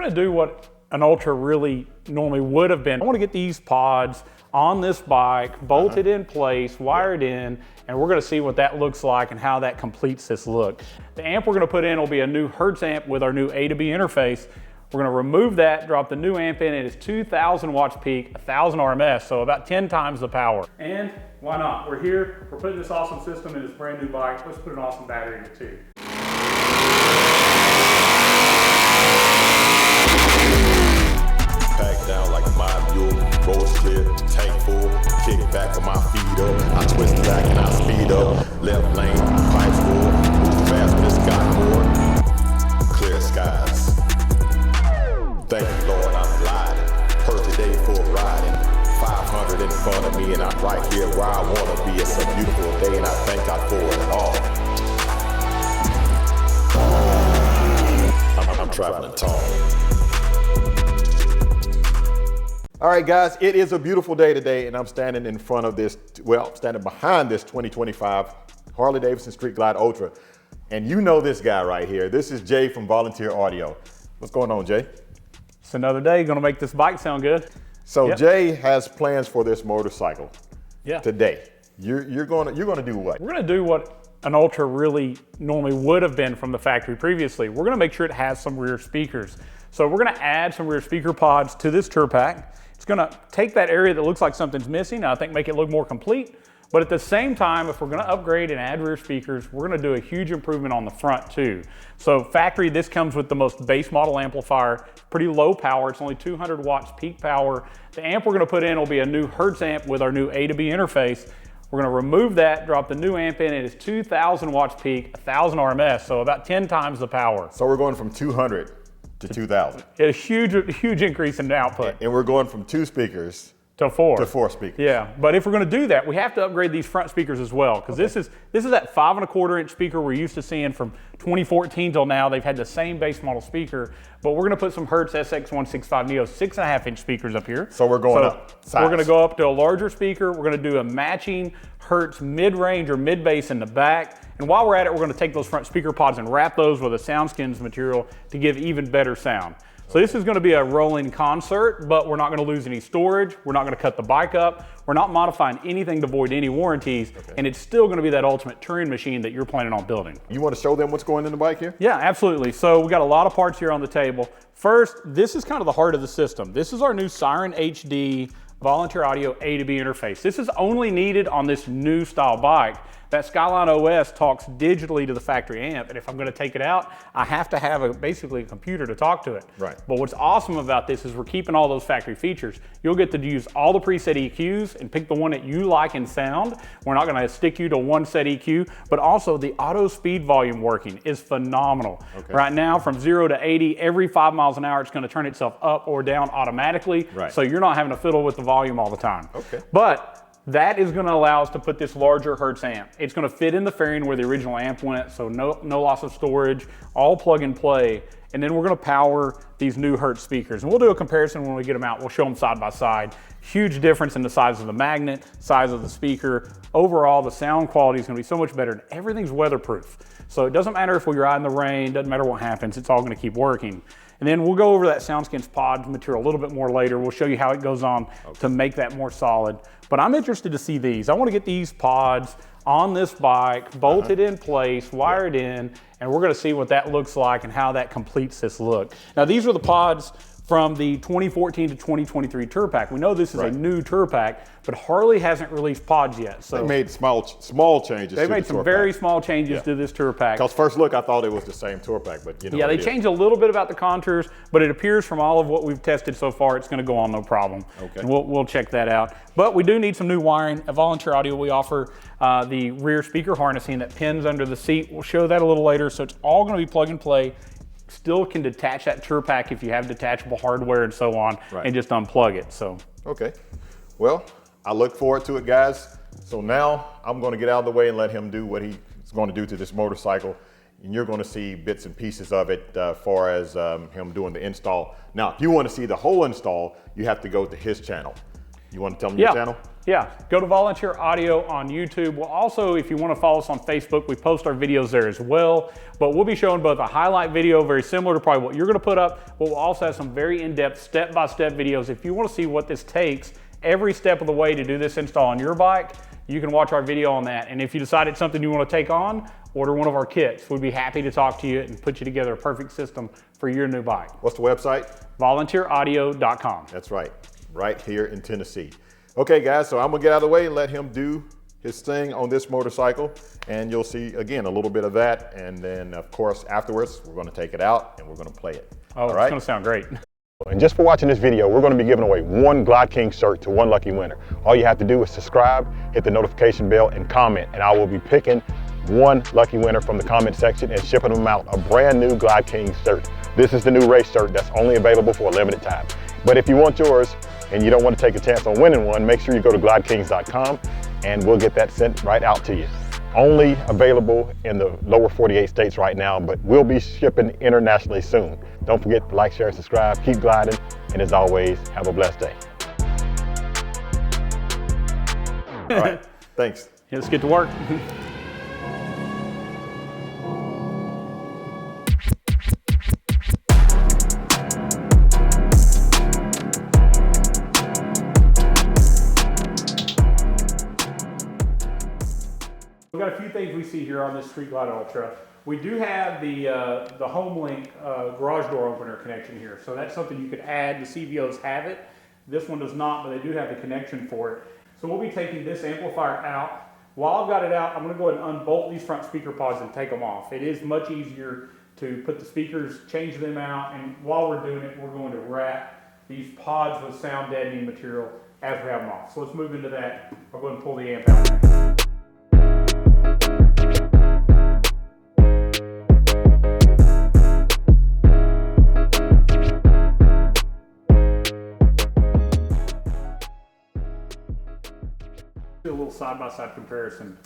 We're gonna do what an Ultra really normally would have been. I wanna get these pods on this bike, bolted in place, wired in, and we're gonna see what that looks like and how that completes this look. The amp we're gonna put in will be a new Hertz amp with our new A to B interface. We're gonna remove that, drop the new amp in. It is 2,000 watts peak, 1,000 RMS, so about 10 times the power. And why not? We're here, we're putting this awesome system in this brand new bike. Let's put an awesome battery in it too. Back down like my mule, road clear, tank full, kick back with my feet up. I twist back and I speed up. Left lane, pipes full, move fast with this got more. Clear skies. Thank you, Lord, I'm gliding. Perfect day for riding. 500 in front of me and I'm right here where I wanna be. It's a beautiful day and I thank God for it all. I'm traveling tall. All right, guys, it is a beautiful day today, and I'm standing in front of this, well, standing behind this 2025 Harley-Davidson Street Glide Ultra. And you know this guy right here. This is Jay from Volunteer Audio. What's going on, Jay? It's another day, gonna make this bike sound good. So Jay has plans for this motorcycle today. You're gonna do what? We're gonna do what an Ultra really normally would have been from the factory previously. We're gonna make sure it has some rear speakers. So we're gonna add some rear speaker pods to this tour pack. It's gonna take that area that looks like something's missing, I think make it look more complete. But at the same time, if we're gonna upgrade and add rear speakers, we're gonna do a huge improvement on the front too. So factory, this comes with the most base model amplifier, pretty low power, it's only 200 watts peak power. The amp we're gonna put in will be a new Hertz amp with our new A to B interface. We're gonna remove that, drop the new amp in. It is 2,000 watts peak, 1,000 RMS, so about 10 times the power. So we're going from 200 to 2,000. A huge increase in output. And we're going from 2 speakers to 4. to 4 speakers. Yeah, but if we're gonna do that, we have to upgrade these front speakers as well, because this is that 5¼ inch speaker we're used to seeing from 2014 till now. They've had the same base model speaker, but we're gonna put some Hertz SX165 Neo 6½ inch speakers up here. So we're going up size. We're gonna go up to a larger speaker. We're gonna do a matching Hertz mid-range or mid-bass in the back. And while we're at it, we're gonna take those front speaker pods and wrap those with a SoundSkins material to give even better sound. So this is gonna be a rolling concert, but we're not gonna lose any storage. We're not gonna cut the bike up. We're not modifying anything to void any warranties. And it's still gonna be that ultimate touring machine that you're planning on building. You wanna show them what's going in the bike here? Yeah, absolutely. So we got a lot of parts here on the table. First, this is kind of the heart of the system. This is our new Siren HD Volunteer Audio A to B interface. This is only needed on this new style bike. That Skyline OS talks digitally to the factory amp, and if I'm gonna take it out, I have to have basically a computer to talk to it. Right. But what's awesome about this is we're keeping all those factory features. You'll get to use all the preset EQs and pick the one that you like in sound. We're not gonna stick you to one set EQ, but also the auto speed volume working is phenomenal. Okay. Right now, from 0 to 80, every 5 miles an hour, it's gonna turn itself up or down automatically. Right. So you're not having to fiddle with the volume all the time. Okay. But that is gonna allow us to put this larger Hertz amp. It's gonna fit in the fairing where the original amp went, so no loss of storage, all plug and play. And then we're gonna power these new Hertz speakers. And we'll do a comparison when we get them out. We'll show them side by side. Huge difference in the size of the magnet, size of the speaker. Overall, the sound quality is gonna be so much better, and everything's weatherproof. So it doesn't matter if we ride in the rain, doesn't matter what happens, it's all gonna keep working. And then we'll go over that SoundSkins pod material a little bit more later. We'll show you how it goes on to make that more solid. But I'm interested to see these. I want to get these pods on this bike, bolted in place, wired in, and we're going to see what that looks like and how that completes this look. Now, these are the pods from the 2014 to 2023 tour pack. We know this is a new tour pack, but Harley hasn't released pods yet. So they made small changes. They made some very small changes to this tour pack. Because first look, I thought it was the same tour pack, but you know. Yeah, they changed a little bit about the contours, but it appears from all of what we've tested so far, it's gonna go on no problem. Okay. And we'll check that out. But we do need some new wiring. At Volunteer Audio, we offer the rear speaker harnessing that pins under the seat. We'll show that a little later. So it's all gonna be plug and play. Still can detach that tour pack if you have detachable hardware and so on, and just unplug it, so. Okay, well, I look forward to it, guys. So now I'm gonna get out of the way and let him do what he's gonna do to this motorcycle. And you're gonna see bits and pieces of it as far as him doing the install. Now, if you wanna see the whole install, you have to go to his channel. You want to tell them your channel? Yeah, go to Volunteer Audio on YouTube. We'll also, if you want to follow us on Facebook, we post our videos there as well. But we'll be showing both a highlight video, very similar to probably what you're going to put up, but we'll also have some very in-depth step-by-step videos. If you want to see what this takes every step of the way to do this install on your bike, you can watch our video on that. And if you decide it's something you want to take on, order one of our kits. We'd be happy to talk to you and put you together a perfect system for your new bike. What's the website? VolunteerAudio.com. That's right here in Tennessee. Okay guys, so I'm gonna get out of the way and let him do his thing on this motorcycle, and you'll see again a little bit of that, and then of course afterwards we're gonna take it out and we're gonna play it. Oh, it's gonna sound great. And just for watching this video, we're going to be giving away one Glide King shirt to one lucky winner. All you have to do is subscribe, hit the notification bell, and comment, and I will be picking one lucky winner from the comment section and shipping them out a brand new Glide King shirt. This is the new race shirt that's only available for a limited time. But if you want yours and you don't want to take a chance on winning one, make sure you go to glidekings.com and we'll get that sent right out to you. Only available in the lower 48 states right now, but we'll be shipping internationally soon. Don't forget to like, share, and subscribe. Keep gliding, and as always, have a blessed day. All right, thanks. Yeah, let's get to work. We've got a few things we see here on this Street Glide Ultra. We do have the HomeLink garage door opener connection here, so that's something you could add. The CVOs have it. This one does not, but they do have the connection for it. So we'll be taking this amplifier out. While I've got it out, I'm going to go ahead and unbolt these front speaker pods and take them off. It is much easier to put the speakers, change them out, and while we're doing it, we're going to wrap these pods with sound deadening material as we have them off. So let's move into that. I'll go ahead and pull the amp out. Do a little side-by-side comparison.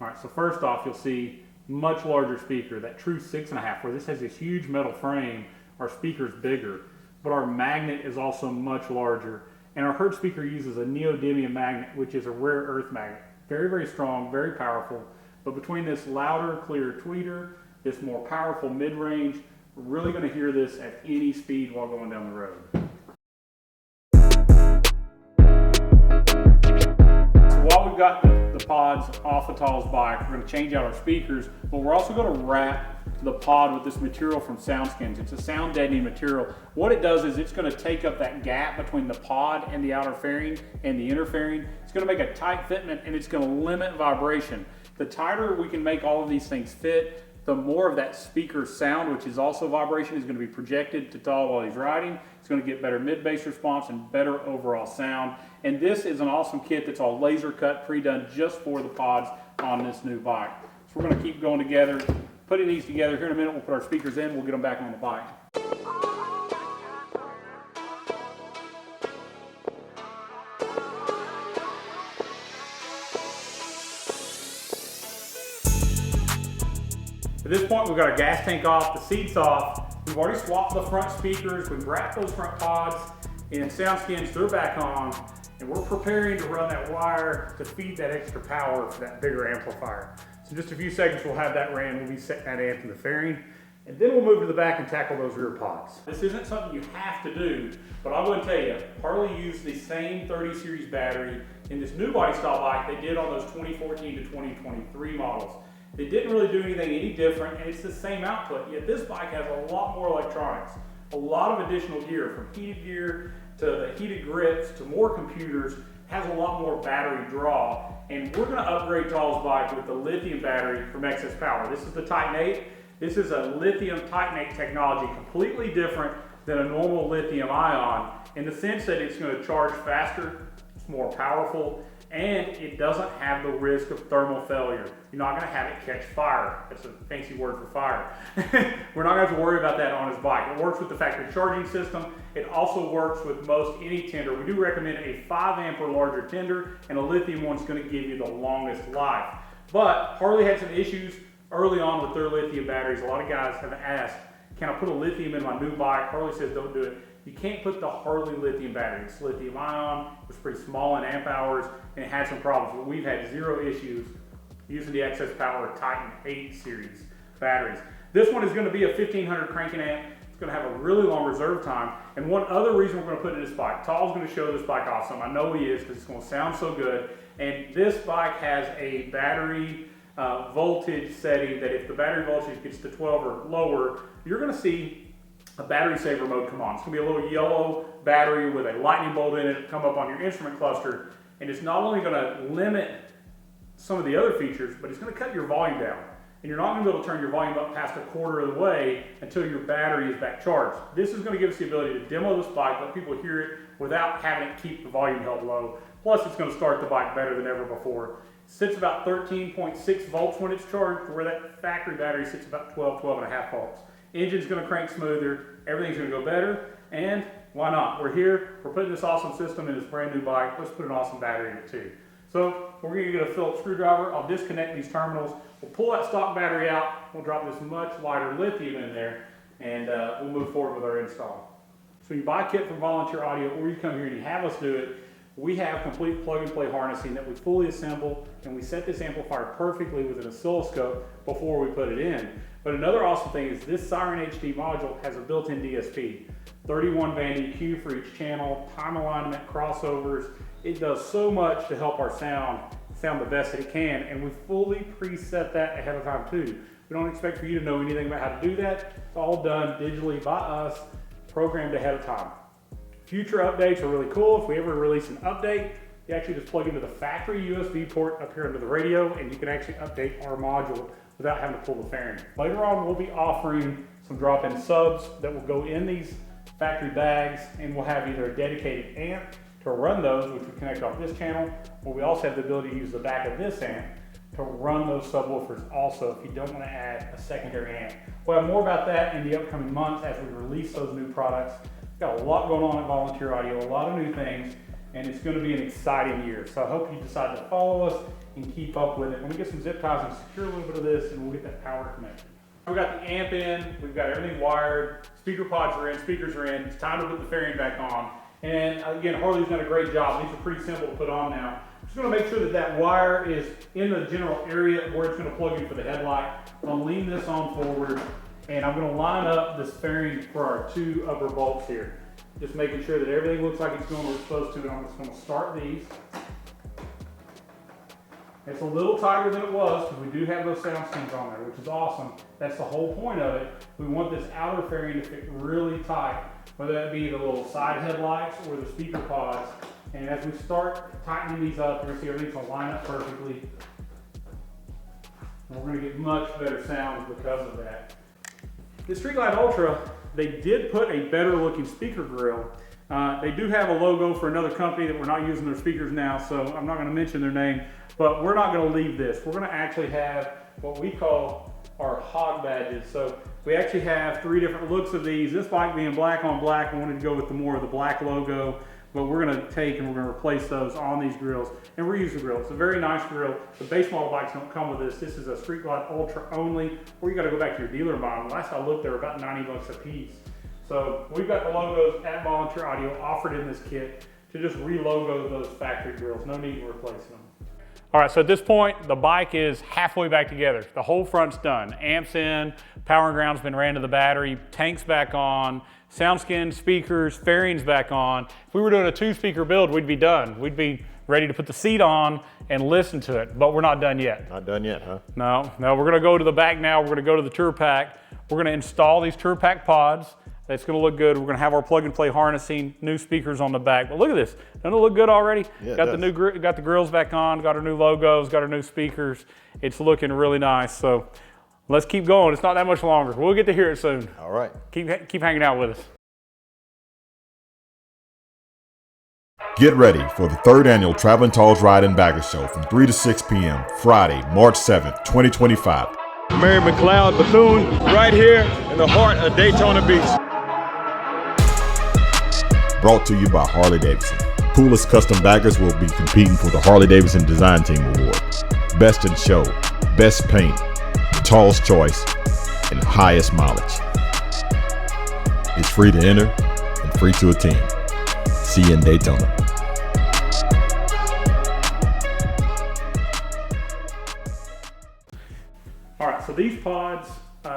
All right, so first off, you'll see much larger speaker, that true 6.5, where this has this huge metal frame. Our speaker's bigger, but our magnet is also much larger. And our Hertz speaker uses a neodymium magnet, which is a rare earth magnet. Very, very strong, very powerful. But between this louder, clearer tweeter, this more powerful mid-range, we're really going to hear this at any speed while going down the road. While we've got the pods off of Tal's bike, we're going to change out our speakers, but we're also going to wrap the pod with this material from SoundSkins. It's a sound deadening material. What it does is it's going to take up that gap between the pod and the outer fairing and the inner fairing. It's going to make a tight fitment, and it's going to limit vibration. The tighter we can make all of these things fit, the more of that speaker sound, which is also vibration, is going to be projected to Tal while he's riding. It's going to get better mid-bass response and better overall sound. And this is an awesome kit that's all laser cut, pre-done just for the pods on this new bike. So we're going to keep going together, putting these together. Here in a minute, we'll put our speakers in, we'll get them back on the bike. At this point, we've got our gas tank off, the seats off. We've already swapped the front speakers. We've wrapped those front pods in SoundSkins. They're back on, and we're preparing to run that wire to feed that extra power for that bigger amplifier. So in just a few seconds, we'll have that ran. We'll be setting that amp in the fairing, and then we'll move to the back and tackle those rear pods. This isn't something you have to do, but I'm going to tell you, Harley used the same 30 series battery in this new body style bike they did on those 2014 to 2023 models. They didn't really do anything any different, and it's the same output, yet this bike has a lot more electronics, a lot of additional gear, from heated gear to the heated grips to more computers, has a lot more battery draw, and we're going to upgrade Tal's bike with the lithium battery from Excess Power. This is the Titan 8. This is a lithium Titan 8 technology, completely different than a normal lithium ion, in the sense that it's going to charge faster, it's more powerful, and it doesn't have the risk of thermal failure. You're not going to have it catch fire. That's a fancy word for fire. We're not going to have to worry about that on his bike. It works with the factory charging system. It also works with most any tender. We do recommend a 5 amp or larger tender, and a lithium one's going to give you the longest life. But Harley had some issues early on with their lithium batteries. A lot of guys have asked, can I put a lithium in my new bike? Harley says don't do it. You can't put the Harley lithium battery. It's lithium ion, it's pretty small in amp hours, and it had some problems, but we've had zero issues using the excess power Titan 8 series batteries. This one is going to be a 1500 cranking amp. It's going to have a really long reserve time. And one other reason we're going to put in this bike, Tal's going to show this bike off some. I know he is because it's going to sound so good. And this bike has a battery voltage setting that if the battery voltage gets to 12 or lower, you're going to see a battery saver mode come on. It's going to be a little yellow battery with a lightning bolt in it come up on your instrument cluster. And it's not only going to limit some of the other features, but it's going to cut your volume down. And you're not going to be able to turn your volume up past a quarter of the way until your battery is back charged. This is going to give us the ability to demo this bike, let people hear it without having it keep the volume held low. Plus, it's going to start the bike better than ever before. It sits about 13.6 volts when it's charged, where that factory battery sits about 12.5 volts. Engine's going to crank smoother, everything's going to go better, and why not? We're here, we're putting this awesome system in this brand new bike, let's put an awesome battery in it too. So we're going to get a Phillips screwdriver, I'll disconnect these terminals, we'll pull that stock battery out, we'll drop this much lighter lithium in there, and we'll move forward with our install. So you buy a kit from Volunteer Audio, or you come here and you have us do it, we have complete plug-and-play harnessing that we fully assemble, and we set this amplifier perfectly with an oscilloscope before we put it in. But another awesome thing is this Siren HD module has a built-in DSP. 31 band EQ for each channel, time alignment, crossovers. It does so much to help our sound the best that it can, and we fully preset that ahead of time too. We don't expect for you to know anything about how to do that. It's all done digitally by us, programmed ahead of time. Future updates are really cool. If we ever release an update, you actually just plug into the factory USB port up here under the radio, and you can actually update our module without having to pull the fairing. Later on, we'll be offering some drop-in subs that will go in these factory bags, and we'll have either a dedicated amp to run those, which we connect off this channel, or we also have the ability to use the back of this amp to run those subwoofers also if you don't want to add a secondary amp. We'll have more about that in the upcoming months as we release those new products. We've got a lot going on at Volunteer Audio, a lot of new things, and it's going to be an exciting year. So I hope you decide to follow us and keep up with it. When we get some zip ties and secure a little bit of this, and we'll get that power connected. We've got the amp in, we've got everything wired, speaker pods are in, speakers are in. It's time to put the fairing back on. And again, Harley's done a great job. These are pretty simple to put on now. Just going to make sure that that wire is in the general area where it's going to plug in for the headlight. I'm going to lean this on forward, and I'm going to line up this fairing for our two upper bolts here. Just making sure that everything looks like it's going where it's supposed to, and I'm just going to start these. It's a little tighter than it was because we do have those sound skins on there, which is awesome. That's the whole point of it. We want this outer fairing to fit really tight, whether that be the little side headlights or the speaker pods. And as we start tightening these up, you're going to see everything's going to line up perfectly. And we're going to get much better sounds because of that. The Street Glide Ultra, they did put a better looking speaker grill. They do have a logo for another company that we're not using their speakers now, so I'm not going to mention their name, but we're not going to leave this. We're going to actually have what we call our hog badges. So we actually have 3 different looks of these. This bike being black on black, I wanted to go with the more of the black logo, but we're going to take and we're going to replace those on these grills and reuse the grill. It's a very nice grill. The base model bikes don't come with this. This is a Street Glide Ultra only, or you got to go back to your dealer and buy them. Last I looked, they were about 90 bucks a piece. So we've got the logos at Volunteer Audio offered in this kit to just re-logo those factory grills. No need to replace them. All right, so at this point, the bike is halfway back together. The whole front's done. Amps in, power and ground's been ran to the battery, tank's back on, sound skin, speakers, fairings back on. If we were doing a 2-speaker build, we'd be done. We'd be ready to put the seat on and listen to it, but we're not done yet. Not done yet, huh? No, we're gonna go to the back now. We're gonna go to the Tour Pack. We're gonna install these Tour Pack pods. It's gonna look good. We're gonna have our plug and play harnessing, new speakers on the back. But look at this, doesn't it look good already? Yeah, got the grills back on, got our new logos, got our new speakers. It's looking really nice. So let's keep going. It's not that much longer. We'll get to hear it soon. All right. Keep hanging out with us. Get ready for the 3rd annual Traveling Tall's Ride and Bagger Show from 3 to 6 p.m. Friday, March 7th, 2025. Mary McLeod Bethune, right here in the heart of Daytona Beach. Brought to you by Harley-Davidson. Coolest custom baggers will be competing for the Harley-Davidson Design Team Award. Best in show, best paint, tallest choice, and highest mileage. It's free to enter and free to attend. See you in Daytona. All right, so these pods,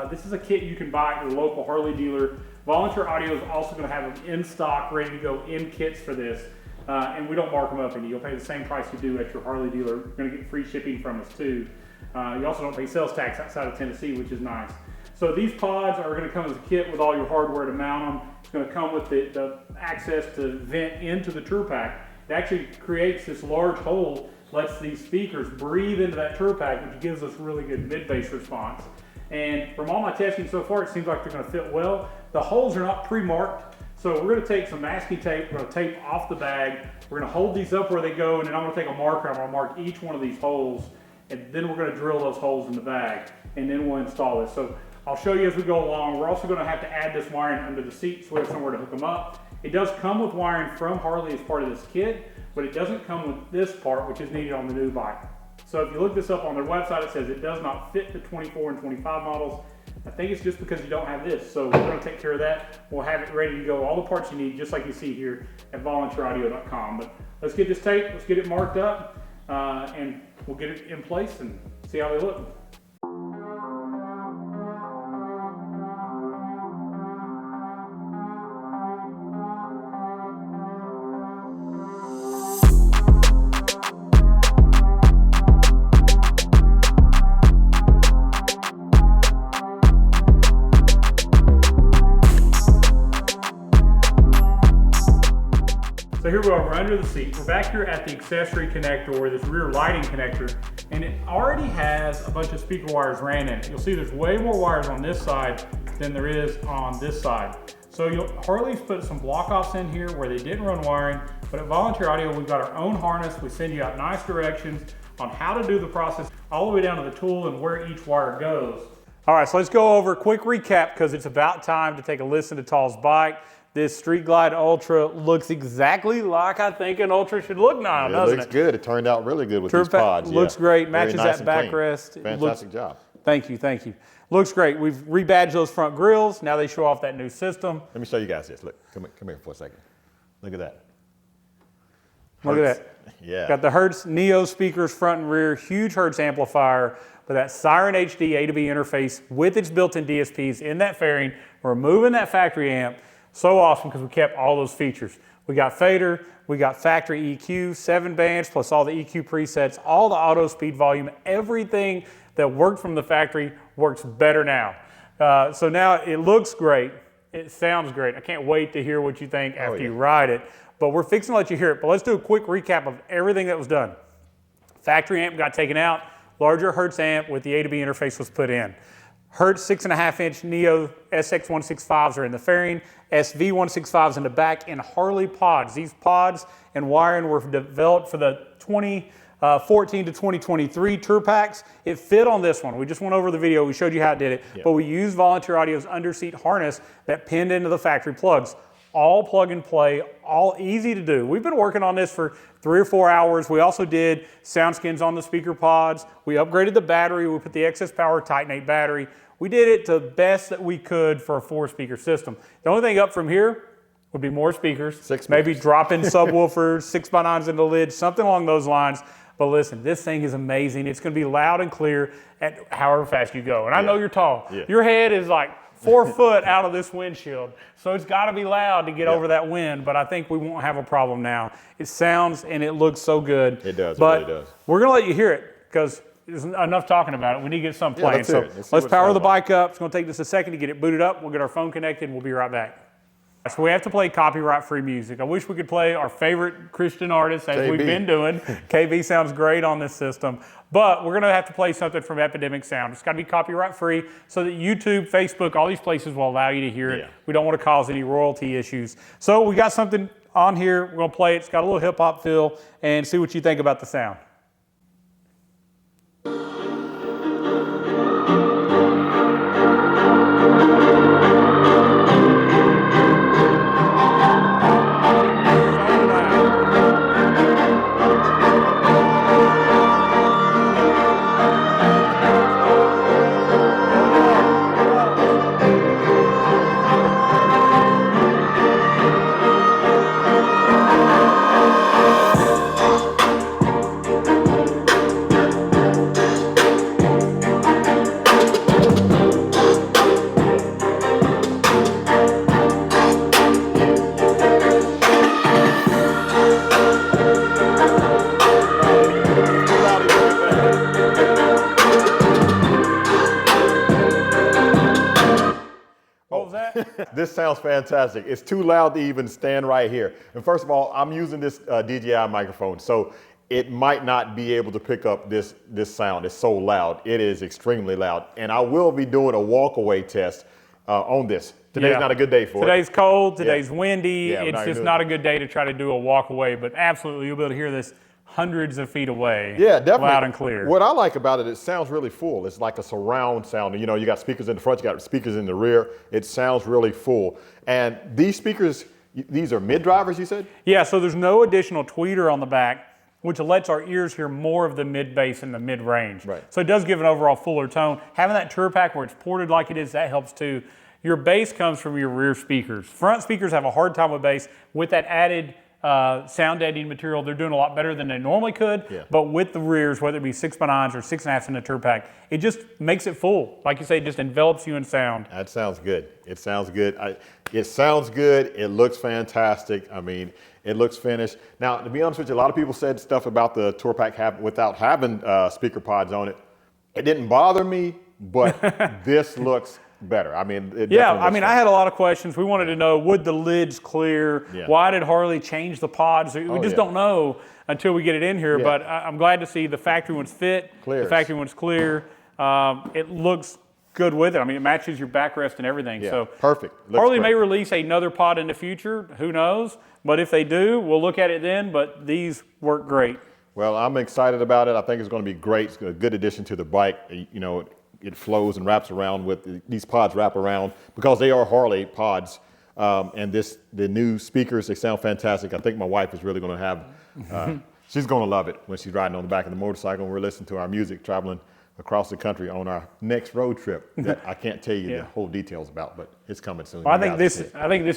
this is a kit you can buy at your local Harley dealer. Volunteer Audio is also going to have them in stock, ready to go in kits for this. And we don't mark them up any. You'll pay the same price you do at your Harley dealer. You're going to get free shipping from us too. You also don't pay sales tax outside of Tennessee, which is nice. So these pods are going to come as a kit with all your hardware to mount them. It's going to come with the access to vent into the tour pack. It actually creates this large hole, lets these speakers breathe into that tour pack, which gives us really good mid-bass response. And from all my testing so far, it seems like they're going to fit well. The holes are not pre-marked, so we're going to take some masking tape, we're going to tape off the bag, we're going to hold these up where they go, and then I'm going to take a marker, I'm going to mark each one of these holes, and then we're going to drill those holes in the bag, and then we'll install this. So I'll show you as we go along. We're also going to have to add this wiring under the seat so we have somewhere to hook them up. It does come with wiring from Harley as part of this kit, but it doesn't come with this part, which is needed on the new bike. So if you look this up on their website, it says it does not fit the 24 and 25 models. I think it's just because you don't have this. So we're going to take care of that. We'll have it ready to go. All the parts you need, just like you see here at volunteeraudio.com. But let's get this taped, let's get it marked up, and we'll get it in place and see how they look. So here we are, we're under the seat. We're back here at the accessory connector, or this rear lighting connector, and it already has a bunch of speaker wires ran in it. You'll see there's way more wires on this side than there is on this side. So Harley's put some block offs in here where they didn't run wiring, but at Volunteer Audio, we've got our own harness. We send you out nice directions on how to do the process all the way down to the tool and where each wire goes. All right, so let's go over a quick recap because it's about time to take a listen to Tall's bike. This Street Glide Ultra looks exactly like I think an Ultra should look now, doesn't it? It looks good. It turned out really good with these pods. Looks great. Very Matches nice that backrest. Fantastic job. Thank you, thank you. Looks great. We've rebadged those front grills. Now they show off that new system. Let me show you guys this. Look, come here for a second. Look at that. Look at that. Yeah. Got the Hertz Neo speakers front and rear, huge Hertz amplifier with that Siren HD A to B interface with its built-in DSPs in that fairing. We're removing that factory amp. So awesome because we kept all those features. We got fader, we got factory EQ, 7 bands plus all the EQ presets, all the auto speed volume, everything that worked from the factory works better now. So now it looks great, it sounds great. I can't wait to hear what you think after you ride it, but we're fixing to let you hear it. But let's do a quick recap of everything that was done. Factory amp got taken out, larger Hertz amp with the A to B interface was put in. Hertz 6.5-inch Neo SX165s are in the fairing, SV165s in the back, and Harley pods. These pods and wiring were developed for the 2014 to 2023 tour packs. It fit on this one. We just went over the video. We showed you how it did it, but we used Volunteer Audio's underseat harness that pinned into the factory plugs. All plug and play, all easy to do. We've been working on this for 3 or 4 hours. We also did sound skins on the speaker pods. We upgraded the battery. We put the excess power Titanate battery. We did it to the best that we could for a 4-speaker system. The only thing up from here would be more speakers. 6 maybe drop in subwoofers, 6x9s in the lid, something along those lines. But listen, this thing is amazing. It's going to be loud and clear at however fast you go. And I know you're tall. Your head is like 4 foot out of this windshield. So it's got to be loud to get over that wind, but I think we won't have a problem now. It sounds and it looks so good. It does, but it really does. We're going to let you hear it because there's enough talking about it. We need to get something playing. Let's hear it. Let's power the bike up. It's going to take us a second to get it booted up. We'll get our phone connected and we'll be right back. So we have to play copyright-free music. I wish we could play our favorite Christian artists as we've been doing. KB sounds great on this system. But we're going to have to play something from Epidemic Sound. It's got to be copyright-free so that YouTube, Facebook, all these places will allow you to hear it. We don't want to cause any royalty issues. So we got something on here. We're going to play it. It's got a little hip-hop feel and see what you think about the sound. this sounds fantastic. It's too loud to even stand right here. And first of all, I'm using this DJI microphone, so it might not be able to pick up this sound. It's so loud. It is extremely loud. And I will be doing a walk-away test on this. Today's not a good day for it. Today's cold, today's windy. Yeah, it's just not a good day to try to do a walk away, but absolutely you'll be able to hear this hundreds of feet away. Yeah, definitely. Loud and clear. What I like about it, it sounds really full. It's like a surround sound. You know, you got speakers in the front, you got speakers in the rear. It sounds really full. And these speakers, these are mid-drivers, you said? Yeah, so there's no additional tweeter on the back, which lets our ears hear more of the mid-bass and the mid-range. Right. So it does give an overall fuller tone. Having that tour pack where it's ported like it is, that helps too. Your bass comes from your rear speakers. Front speakers have a hard time with bass. With that added sound deadening material, they're doing a lot better than they normally could. Yeah. But with the rears, whether it be 6x9s or 6.5s in the tour pack, it just makes it full. Like you say, it just envelops you in sound. That sounds good. It sounds good. It sounds good. It looks fantastic. I mean, it looks finished. Now, to be honest with you, a lot of people said stuff about the tour pack without having speaker pods on it. It didn't bother me, but this looks better. I mean, I had a lot of questions. We wanted to know, would the lids clear? Yeah. Why did Harley change the pods? We just don't know until we get it in here, but I'm glad to see the factory one's fit, Clears. the factory one's clear. It looks good with it. I mean, it matches your backrest and everything. Yeah, so perfect. Looks Harley great. may release another pod in the future. Who knows? But if they do, we'll look at it then. But these work great. Well, I'm excited about it. I think it's going to be great. It's a good addition to the bike. You know, it flows and wraps around with these pods wrap around because they are Harley pods. And the new speakers, they sound fantastic. I think my wife is really going to have, she's going to love it when she's riding on the back of the motorcycle and we're listening to our music traveling across the country on our next road trip that I can't tell you the whole details about, but it's coming soon. Well, I think this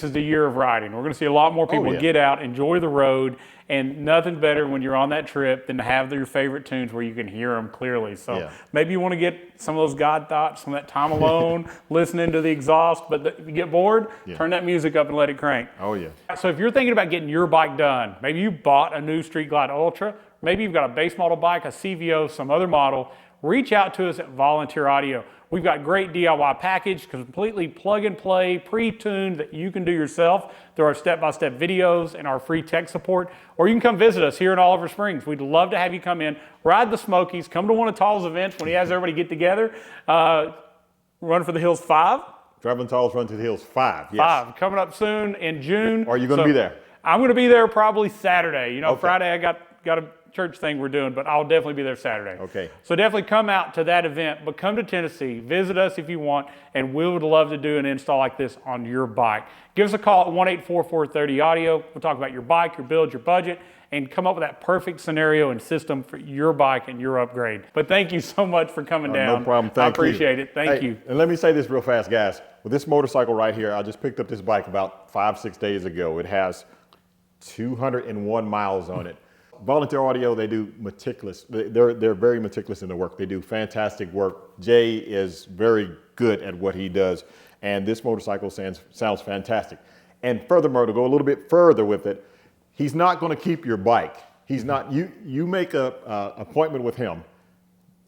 is the year of riding. We're going to see a lot more people get out, enjoy the road, and nothing better when you're on that trip than to have your favorite tunes where you can hear them clearly. So maybe you want to get some of those God thoughts, some of that time alone, listening to the exhaust, but if you get bored, turn that music up and let it crank. Oh yeah. So if you're thinking about getting your bike done, maybe you bought a new Street Glide Ultra, maybe you've got a base model bike, a CVO, some other model, reach out to us at Volunteer Audio. We've got great DIY package, completely plug and play, pre-tuned that you can do yourself through our step-by-step videos and our free tech support. Or you can come visit us here in Oliver Springs. We'd love to have you come in, ride the Smokies, come to one of Tall's events when he has everybody get together. Run for the Hills 5. Traveling Talls Run to the Hills 5. Yes. 5, coming up soon in June. Are you going to be there? I'm going to be there probably Saturday. You know, Friday I got a church thing we're doing, but I'll definitely be there Saturday. Okay. So definitely come out to that event, but come to Tennessee, visit us if you want, and we would love to do an install like this on your bike. Give us a call at 1-844-30-AUDIO. We'll talk about your bike, your build, your budget, and come up with that perfect scenario and system for your bike and your upgrade. But thank you so much for coming down. No problem. Thank you. I appreciate it. Thank you. And let me say this real fast, guys. With this motorcycle right here, I just picked up this bike about 5-6 days ago. It has 201 miles on it. Volunteer Audio, they do meticulous. They're very meticulous in their work. They do fantastic work. Jay is very good at what he does, and this motorcycle sounds fantastic. And furthermore, to go a little bit further with it, he's not going to keep your bike. He's not. You make a appointment with him.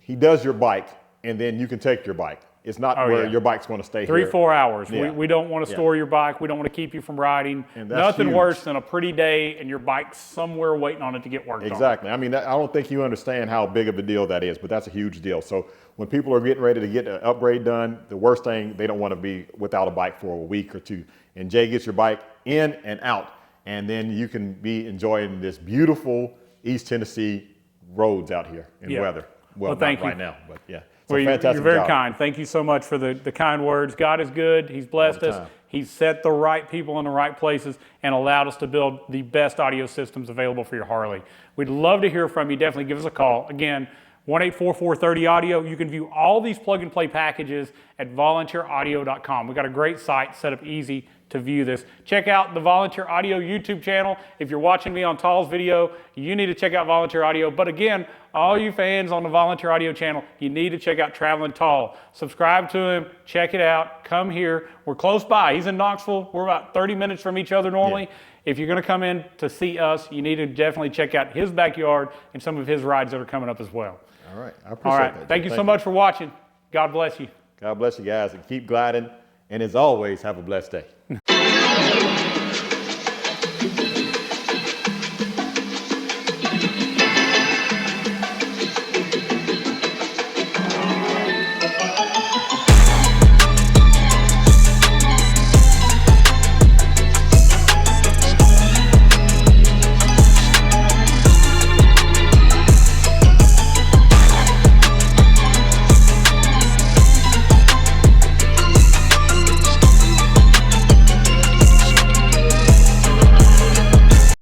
He does your bike, and then you can take your bike. It's not where your bike's going to stay 3-4 hours. Yeah. We don't want to store your bike. We don't want to keep you from riding. And that's Nothing huge. worse than a pretty day and your bike's somewhere waiting on it to get worked on. Exactly. I mean, I don't think you understand how big of a deal that is, but that's a huge deal. So when people are getting ready to get an upgrade done, the worst thing, they don't want to be without a bike for a week or two. And Jay gets your bike in and out, and then you can be enjoying this beautiful East Tennessee roads out here in weather. Well, thank not you. right now, but yeah. Well, fantastic you're very job. kind. Thank you so much for the kind words. God is good. He's blessed us. time. He's set the right people in the right places and allowed us to build the best audio systems available for your Harley. We'd love to hear from you. Definitely give us a call. Again, 1-844-30-AUDIO. You can view all these plug-and-play packages at volunteeraudio.com. We've got a great site set up easy to view this. Check out the Volunteer Audio YouTube channel. If you're watching me on Tall's video, you need to check out Volunteer Audio. But again, all you fans on the Volunteer Audio channel, you need to check out Traveling Tall. Subscribe to him, check it out, come here. We're close by. He's in Knoxville. We're about 30 minutes from each other normally. Yeah. If you're going to come in to see us, you need to definitely check out his backyard and some of his rides that are coming up as well. All right. I appreciate that. Thank you so much for watching. God bless you. God bless you guys, and keep gliding And as always, have a blessed day.